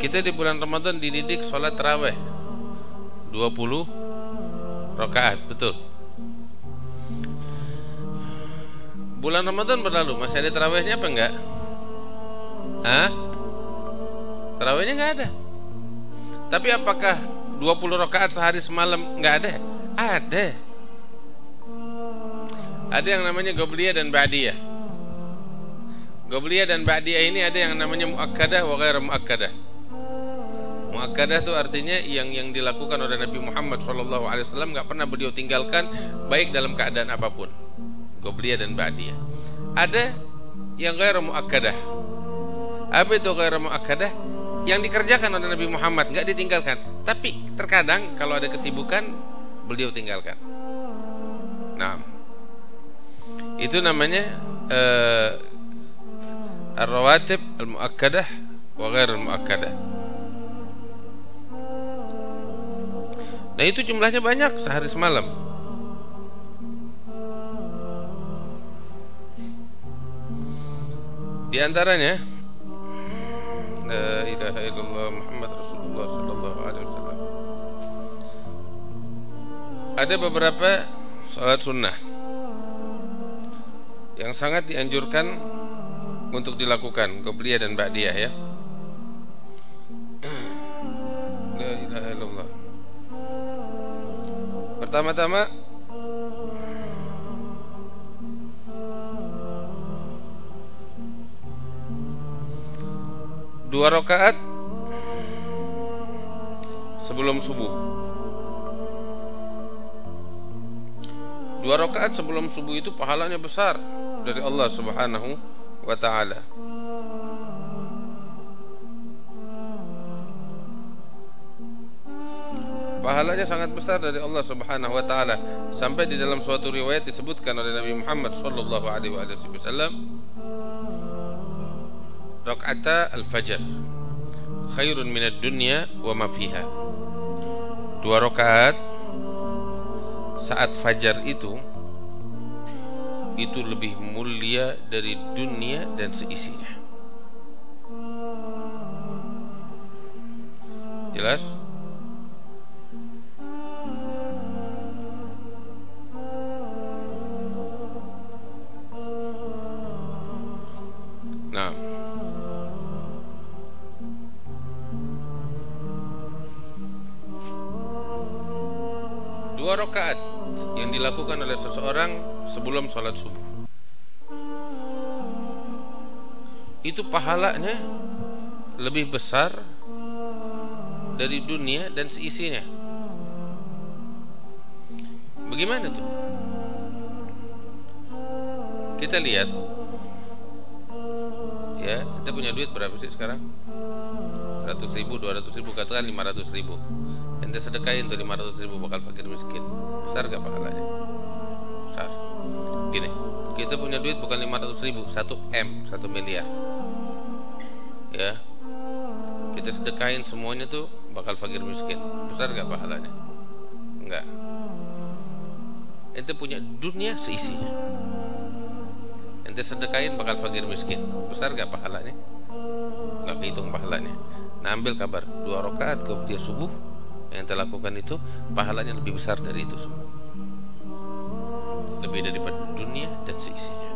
Kita di bulan Ramadan dididik sholat tarawih 20 rakaat, betul. Bulan Ramadan berlalu, masih ada tarawihnya apa enggak? Hah? Tarawihnya enggak ada. Tapi apakah 20 rakaat sehari semalam enggak ada? Ada. Ada yang namanya Qobliyah dan Ba'diyah. Qobliyah dan Ba'diyah ini ada yang namanya muakkadah wa ghairu muakkadah. Muakkadah itu artinya yang dilakukan oleh Nabi Muhammad SAW nggak pernah beliau tinggalkan, baik dalam keadaan apapun. Qobliyah dan Ba'diyah. Ada yang ghairu muakkadah. Apa itu ghairu muakkadah? Yang dikerjakan oleh Nabi Muhammad, nggak ditinggalkan. Tapi terkadang kalau ada kesibukan beliau tinggalkan. Nah, itu namanya ar-rawatib al-muakkadah wa ghairu muakkadah. Nah itu jumlahnya banyak sehari semalam. Di antaranya la ilaha illallah Muhammad Rasulullah sallallahu alaihi wasallam. Ada beberapa salat sunnah yang sangat dianjurkan untuk dilakukan, Qobliyah dan Ba'diyah ya. La ilaha illallah. Pertama-tama dua rakaat sebelum subuh. 2 rakaat sebelum subuh itu pahalanya besar dari Allah Subhanahu wa ta'ala. Pahalanya sangat besar dari Allah Subhanahu wa ta'ala. Sampai di dalam suatu riwayat disebutkan oleh Nabi Muhammad sallallahu alaihi wasallam, rakaata al-fajr khairun minad dunya wa ma fiha. 2 rakaat saat fajar itu lebih mulia dari dunia dan seisinya. Jelas? Nah, dua rakaat yang dilakukan oleh seseorang sebelum sholat subuh itu pahalanya lebih besar dari dunia dan seisinya. Bagaimana tuh? Kita lihat ya, kita punya duit berapa sih sekarang? 100.000, 200.000, katakan 500.000. Ente sedekahin tuh 500.000 bakal fakir miskin. Besar gak pahalanya? Besar. Gini, kita punya duit bukan 500.000, 1 M, 1 miliar. Ya, kita sedekahin semuanya tuh bakal fakir miskin. Besar gak pahalanya? Enggak. Ente punya dunia seisinya, ente sedekahin bakal fakir miskin. Besar gak pahalanya? Nggak kehitung pahalanya. Nah, ambil kabar 2 rakaat kemudian subuh yang ente lakukan itu pahalanya lebih besar dari itu semua, lebih daripada dunia dan seisinya.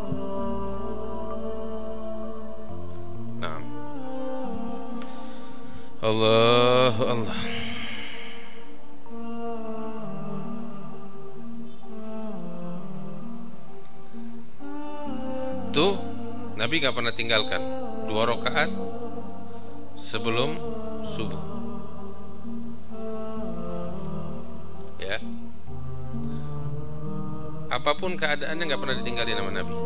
Nah, Allah tuh Nabi gak pernah tinggalkan 2 rakaat sebelum subuh ya. Apapun keadaannya gak pernah ditinggalin sama Nabi.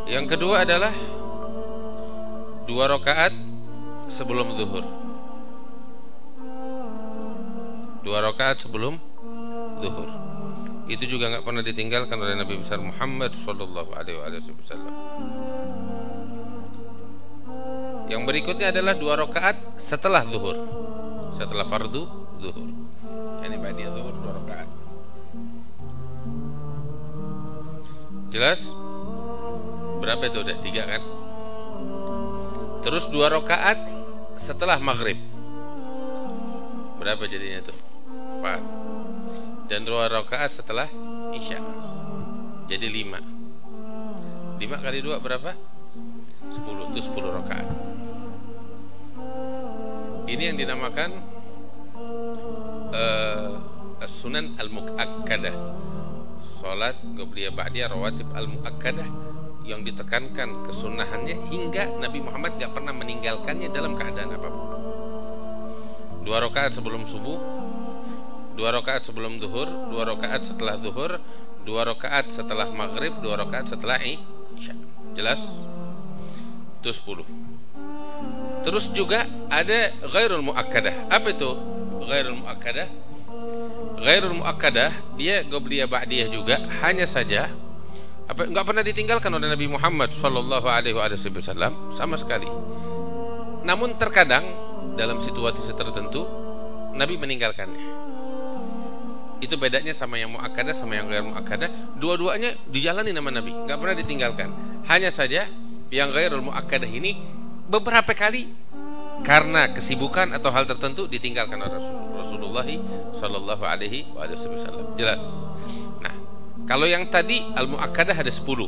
Yang kedua adalah 2 rakaat sebelum zuhur. 2 rakaat sebelum zuhur itu juga nggak pernah ditinggalkan oleh Nabi besar Muhammad sallallahu alaihi wasallam. Yang berikutnya adalah 2 rakaat setelah zuhur, setelah fardu zuhur. Yani ba'da zuhur 2 rakaat. Jelas? Berapa itu? Udah 3 kan? Terus 2 rakaat setelah maghrib. Berapa jadinya itu? 4. Dan 2 rakaat setelah isya. Jadi 5. 5 kali 2 berapa? 10. Itu 10 rakaat. Ini yang dinamakan sunan al-mu'akkadah. Salat qobliyah ba'diyah rawatib al-mu'akkadah, yang ditekankan kesunahannya hingga Nabi Muhammad gak pernah meninggalkannya dalam keadaan apapun. 2 rakaat sebelum subuh, 2 rakaat sebelum zuhur, 2 rakaat setelah zuhur, 2 rakaat setelah maghrib, 2 rakaat setelah isya. Jelas? Itu 10. Terus juga ada ghairul mu'akkadah. Apa itu ghairul mu'akkadah? Ghairul mu'akkadah dia qobliyah ba'diyah juga, hanya saja enggak pernah ditinggalkan oleh Nabi Muhammad sallallahu alaihi wasallam sama sekali. Namun terkadang dalam situasi tertentu Nabi meninggalkannya. Itu bedanya sama yang mu'akkadah sama yang ghairul mu'akkadah. Dua-duanya dijalani nama Nabi, enggak pernah ditinggalkan. Hanya saja yang ghairul mu'akkadah ini beberapa kali karena kesibukan atau hal tertentu ditinggalkan oleh Rasulullah sallallahu alaihi wasallam. Jelas? Nah, kalau yang tadi al-mu'akkadah ada 10.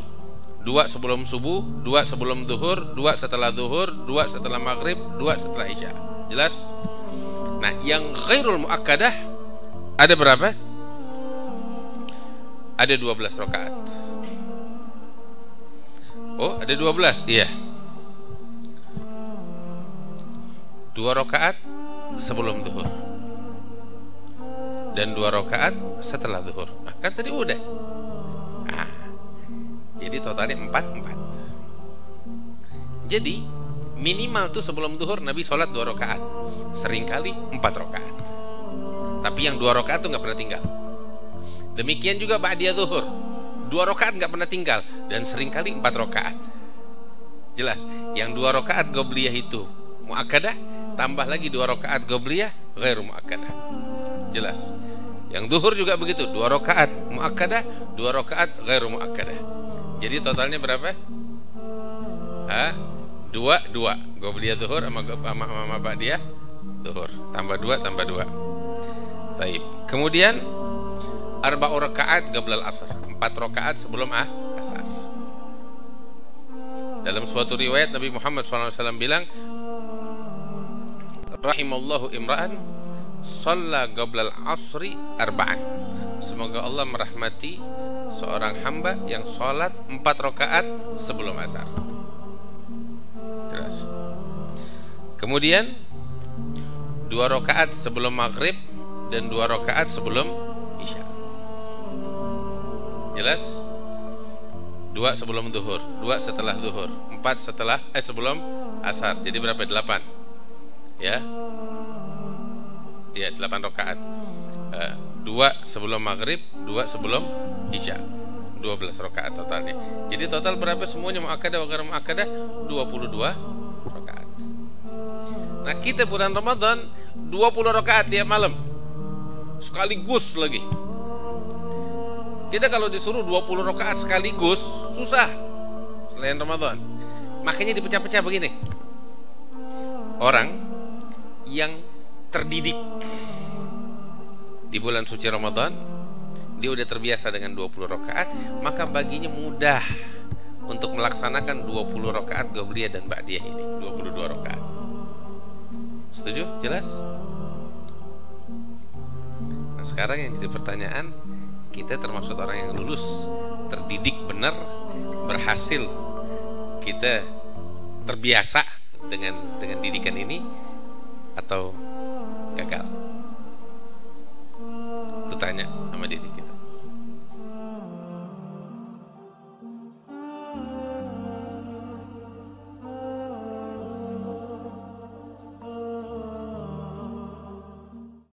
2 sebelum subuh, 2 sebelum zuhur, 2 setelah zuhur, 2 setelah maghrib, 2 setelah isya. Jelas? Nah, yang ghairul mu'akkadah ada berapa? Ada 12 rakaat. Oh, ada 12. Iya. 2 rakaat sebelum zuhur dan 2 rakaat setelah zuhur. Nah, kan tadi udah. Nah, jadi totalnya 4. Jadi minimal tuh sebelum zuhur Nabi sholat 2 rakaat, seringkali 4 rakaat. Tapi yang 2 rakaat tuh nggak pernah tinggal. Demikian juga ba'diyah zuhur, 2 rakaat nggak pernah tinggal dan seringkali 4 rakaat. Jelas? Yang 2 rakaat qobliyah itu mu'akkadah, tambah lagi 2 rakaat qobliyah ghairu mu'akkadah. Jelas? Yang zuhur juga begitu, 2 rakaat mu'akkadah, 2 rakaat ghairu mu'akkadah. Jadi totalnya berapa? 2 qobliyah zuhur sama ba'diyah zuhur. Tambah 2 tambah 2. Taib. Kemudian 4 rakaat qabla al-asr, 4 rakaat sebelum asar. Dalam suatu riwayat Nabi Muhammad SAW bilang, rahimallahu imra'an shalla qabla al-asri 4. Semoga Allah merahmati seorang hamba yang sholat 4 rakaat sebelum asar. Jelas. Kemudian 2 rakaat sebelum maghrib dan 2 rakaat sebelum isya. Jelas? 2 sebelum zuhur, 2 setelah zuhur, 4 setelah sebelum asar. Jadi berapa? 8. Ya. Ya, 8 rakaat. 2 sebelum maghrib, 2 sebelum isya. 12 rakaat totalnya. Jadi total berapa semuanya mu'akkadah wa ghairu mu'akkadah? 22 rakaat. Nah, kita bulan Ramadan 20 rakaat tiap malam. Sekaligus lagi. Kita kalau disuruh 20 rakaat sekaligus susah selain Ramadan. Makanya dipecah-pecah begini. Orang yang terdidik di bulan suci Ramadan, dia udah terbiasa dengan 20 rakaat, maka baginya mudah untuk melaksanakan 20 rakaat qobliyah dan ba'diyah ini, 22 rakaat. Setuju? Jelas? Nah, sekarang yang jadi pertanyaan, kita termasuk orang yang lulus, terdidik benar, berhasil, kita terbiasa dengan didikan ini atau gagal? Itu tanya.